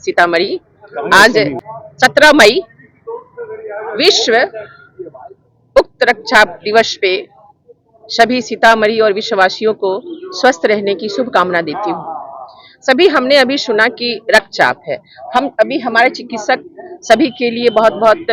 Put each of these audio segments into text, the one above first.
सीतामढ़ी। आज 17 मई विश्व उक्त रक्तचाप दिवस पे सभी सीतामढ़ी और विश्ववासियों को स्वस्थ रहने की शुभकामना देती हूँ। सभी हमने अभी सुना कि रक्तचाप है। हम अभी हमारे चिकित्सक सभी के लिए बहुत बहुत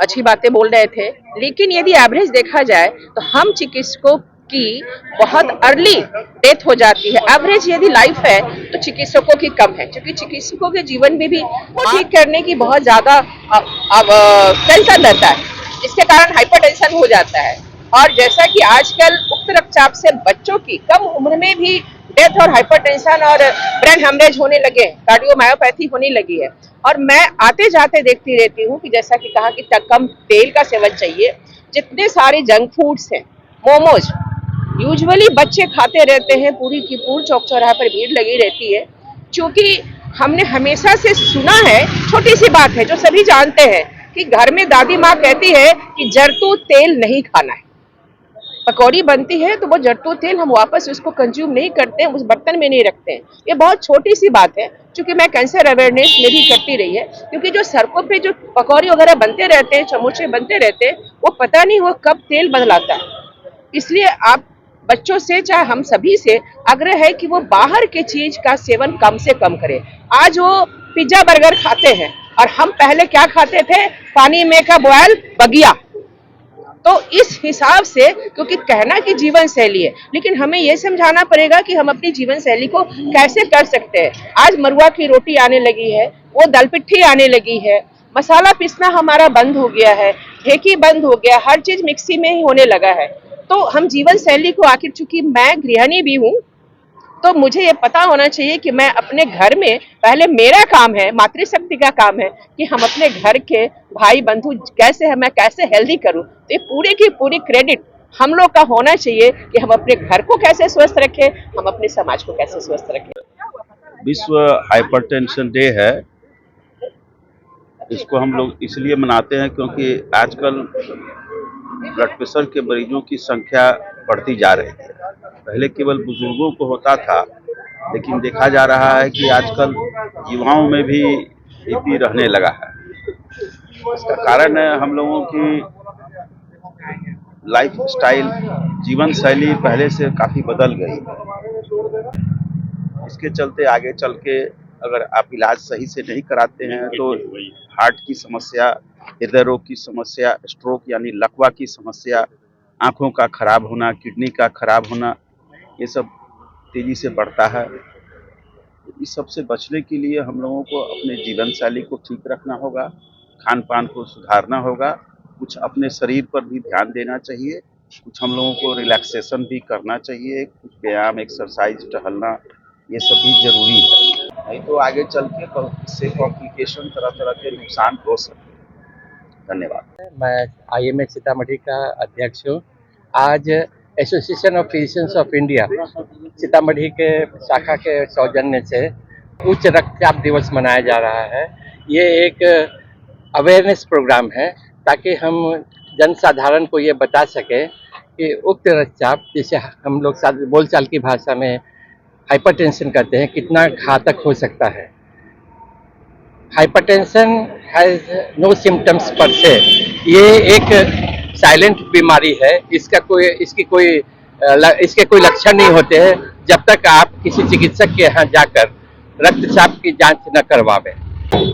अच्छी बातें बोल रहे थे, लेकिन यदि एवरेज देखा जाए तो हम चिकित्सकों की बहुत अर्ली डेथ हो जाती है। एवरेज यदि लाइफ है तो चिकित्सकों की कम है, क्योंकि चिकित्सकों के जीवन में भी ठीक करने की बहुत ज्यादा टेंशन रहता है, जिसके कारण हाइपरटेंशन हो जाता है। और जैसा कि आजकल उक्त रक्तचाप से बच्चों की कम उम्र में भी डेथ और हाइपरटेंशन और ब्रेन हेमरेज होने लगे, कार्डियोमायोपैथी होने लगी है। और मैं आते जाते देखती रहती हूँ कि जैसा कि कहा कि कम तेल का सेवन चाहिए। जितने सारे जंक फूड्स हैं, मोमोज यूजुअली बच्चे खाते रहते हैं, पूरी की पूरी चौक चौराहे पर भीड़ लगी रहती है। क्योंकि हमने हमेशा से सुना है, छोटी सी बात है जो सभी जानते हैं कि घर में दादी माँ कहती है कि जरतू तेल नहीं खाना है। पकौड़ी बनती है तो वो जरतू तेल हम वापस उसको कंज्यूम नहीं करते हैं, उस बर्तन में नहीं रखते हैं। ये बहुत छोटी सी बात है, क्योंकि मैं कैंसर अवेयरनेस में भी करती रही है। क्योंकि जो सड़कों पे जो पकौड़ी वगैरह बनते रहते हैं, समोसे बनते रहते हैं, वो पता नहीं वो कब तेल बदलाता है। इसलिए आप बच्चों से चाहे हम सभी से आग्रह है कि वो बाहर के चीज का सेवन कम से कम करें। आज वो पिज्जा बर्गर खाते हैं और हम पहले क्या खाते थे, पानी में का बॉयल बगिया। तो इस हिसाब से, क्योंकि कहना कि जीवन शैली है, लेकिन हमें यह समझाना पड़ेगा कि हम अपनी जीवन शैली को कैसे कर सकते हैं। आज मरुआ की रोटी आने लगी है, वो दाल पिट्ठी आने लगी है, मसाला पीसना हमारा बंद हो गया है, ढेकी बंद हो गया, हर चीज मिक्सी में ही होने लगा है। तो हम जीवन शैली को, आखिर चूंकि मैं गृहिणी भी हूँ, तो मुझे ये पता होना चाहिए कि मैं अपने घर में, पहले मेरा काम है, मातृशक्ति का काम है कि हम अपने घर के भाई बंधु कैसे है, मैं कैसे हेल्दी करूं। तो ये पूरी की पूरी क्रेडिट हम लोग का होना चाहिए कि हम अपने घर को कैसे स्वस्थ रखें, हम अपने समाज को कैसे स्वस्थ रखें। विश्व हाइपरटेंशन डे है। इसको हम लोग इसलिए मनाते हैं क्योंकि आजकल ब्लड प्रेशर के मरीजों की संख्या बढ़ती जा रही है। पहले केवल बुजुर्गों को होता था, लेकिन देखा जा रहा है कि आजकल युवाओं में भी बीपी रहने लगा है। इसका कारण है हम लोगों की लाइफ स्टाइल, जीवन शैली पहले से काफ़ी बदल गई। इसके चलते आगे चल के अगर आप इलाज सही से नहीं कराते हैं तो हार्ट की समस्या, हृदय रोग की समस्या, स्ट्रोक यानी लकवा की समस्या, आँखों का खराब होना, किडनी का खराब होना, ये सब तेज़ी से बढ़ता है। इस सब से बचने के लिए हम लोगों को अपने जीवन शैली को ठीक रखना होगा, खान पान को सुधारना होगा, कुछ अपने शरीर पर भी ध्यान देना चाहिए, कुछ हम लोगों को रिलैक्सेशन भी करना चाहिए, कुछ व्यायाम, एक्सरसाइज, टहलना, ये सब भी जरूरी है। नहीं तो आगे चल के बहुत से कॉम्प्लिकेशन, तरह तरह के नुकसान हो सकते हैं। धन्यवाद। मैं IMH सीतामढ़ी का अध्यक्ष हूँ। आज association of physicians of India Sitamarhi के शाखा के सौजन्य से उच्च रक्तचाप दिवस मनाया जा रहा है। ये एक अवेयरनेस प्रोग्राम है ताकि हम जनसाधारण को ये बता सकें कि उक्त रक्तचाप, जिसे हम लोग बोलचाल की भाषा में हाइपरटेंशन कहते हैं, कितना घातक हो सकता है। हाइपरटेंशन हैज नो सिम्टम्स पर से। ये एक साइलेंट बीमारी है। इसके कोई लक्षण नहीं होते हैं जब तक आप किसी चिकित्सक के यहाँ जाकर रक्तचाप की जांच न करवावें।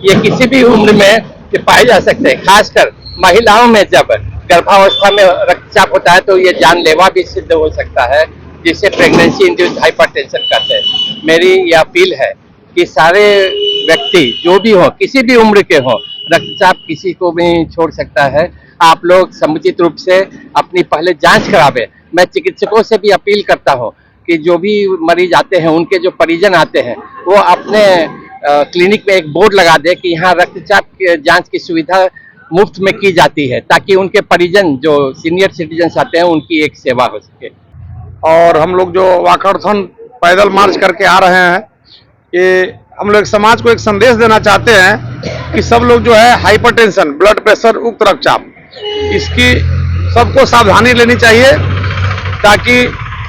ये किसी भी उम्र में पाए जा सकते हैं, खासकर महिलाओं में जब गर्भावस्था में रक्तचाप होता है तो ये जानलेवा भी सिद्ध हो सकता है, जिसे प्रेगनेंसी इंड्यूस्ड हाइपरटेंशन कहते हैं। मेरी यह अपील है कि सारे व्यक्ति जो भी हो, किसी भी उम्र के हो, रक्तचाप किसी को भी छोड़ सकता है। आप लोग समुचित रूप से अपनी पहले जांच करावें। मैं चिकित्सकों से भी अपील करता हूं कि जो भी मरीज आते हैं, उनके जो परिजन आते हैं, वो अपने क्लिनिक में एक बोर्ड लगा दे कि यहाँ रक्तचाप की जांच की सुविधा मुफ्त में की जाती है, ताकि उनके परिजन जो सीनियर सिटीजन आते हैं उनकी एक सेवा हो सके। और हम लोग जो वाकथॉन पैदल मार्च करके आ रहे हैं, कि हम लोग समाज को एक संदेश देना चाहते हैं कि सब लोग जो है हाइपरटेंशन, ब्लड प्रेशर, उक्त रक्तचाप, इसकी सबको सावधानी लेनी चाहिए ताकि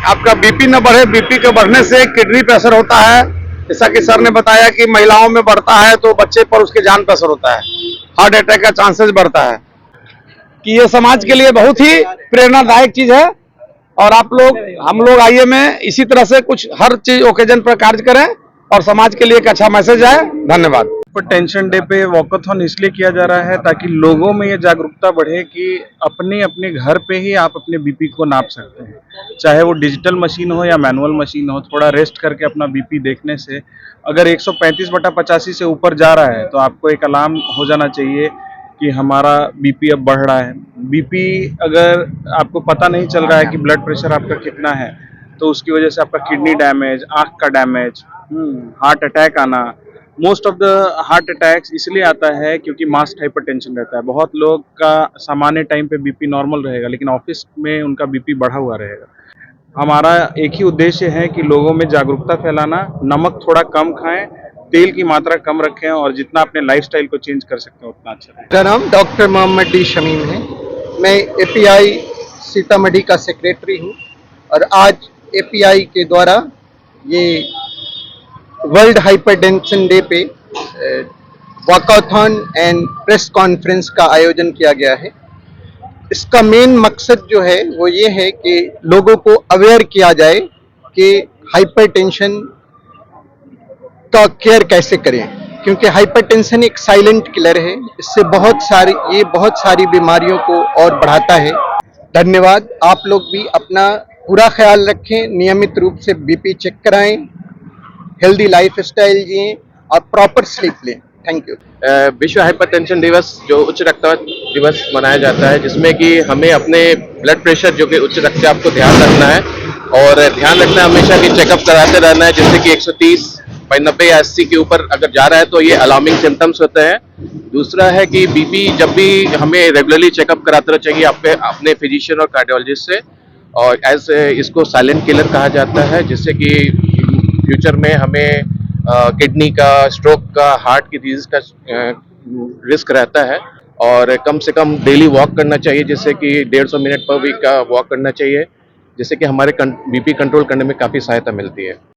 आपका बीपी न बढ़े। बीपी के बढ़ने से किडनी प्रेशर होता है, जैसा कि सर ने बताया कि महिलाओं में बढ़ता है तो बच्चे पर उसके जान पे असर होता है, हार्ट अटैक का चांसेस बढ़ता है, कि ये समाज के लिए बहुत ही प्रेरणादायक चीज है। और आप लोग, हम लोग आईए में इसी तरह से कुछ हर चीज ओकेजन पर कार्य करें और समाज के लिए एक अच्छा मैसेज आए। धन्यवाद। टेंशन डे पे वॉकथॉन इसलिए किया जा रहा है ताकि लोगों में ये जागरूकता बढ़े कि अपने अपने घर पे ही आप अपने बीपी को नाप सकते हैं, चाहे वो डिजिटल मशीन हो या मैनुअल मशीन हो। थोड़ा रेस्ट करके अपना बीपी देखने से अगर 135/85 से ऊपर जा रहा है तो आपको एक अलार्म हो जाना चाहिए कि हमारा बीपी अब बढ़ रहा है। बीपी अगर आपको पता नहीं चल रहा है कि ब्लड प्रेशर आपका कितना है, तो उसकी वजह से आपका किडनी डैमेज, आँख का डैमेज, हार्ट अटैक आना। Most of the heart attacks इसलिए आता है क्योंकि मास्ड हाइपरटेंशन रहता है। बहुत लोग का सामान्य टाइम पे बीपी नॉर्मल रहेगा, लेकिन ऑफिस में उनका बीपी बढ़ा हुआ रहेगा। हमारा एक ही उद्देश्य है कि लोगों में जागरूकता फैलाना, नमक थोड़ा कम खाएं, तेल की मात्रा कम रखें और जितना अपने लाइफस्टाइल को चेंज कर सकते हैं उतना अच्छा है। मेरा नाम डॉक्टर मोहम्मद डी शमीम है। मैं एपीआई सीतामढ़ी का सेक्रेटरी हूँ और आज एपीआई के द्वारा ये वर्ल्ड हाइपरटेंशन डे पे वॉकथॉन एंड प्रेस कॉन्फ्रेंस का आयोजन किया गया है। इसका मेन मकसद जो है वो ये है कि लोगों को अवेयर किया जाए कि हाइपरटेंशन का केयर कैसे करें, क्योंकि हाइपरटेंशन एक साइलेंट किलर है। इससे बहुत सारी बीमारियों को और बढ़ाता है। धन्यवाद। आप लोग भी अपना पूरा ख्याल रखें, नियमित रूप से बीपी चेक कराएं, हेल्दी लाइफस्टाइल जिएं और प्रॉपर स्लीप लें। Thank you. विश्व हाइपरटेंशन दिवस जो उच्च रक्तचाप दिवस मनाया जाता है, जिसमें कि हमें अपने ब्लड प्रेशर जो कि उच्च रक्तचाप को ध्यान रखना है और ध्यान रखना है हमेशा कि चेकअप कराते रहना है, जिससे कि 130/90 या 80 के ऊपर अगर जा रहा है तो ये अलार्मिंग सिम्टम्स होते हैं। दूसरा है कि बीपी जब भी हमें रेगुलरली चेकअप कराते रहना चाहिए अपने फिजिशियन और कार्डियोलॉजिस्ट से, और इसको साइलेंट किलर कहा जाता है, जिससे कि फ्यूचर में हमें किडनी का, स्ट्रोक का, हार्ट की डिजीज का रिस्क रहता है। और कम से कम डेली वॉक करना चाहिए, जिससे कि 150 मिनट पर वीक का वॉक करना चाहिए, जिससे कि हमारे बीपी कंट्रोल करने में काफ़ी सहायता मिलती है।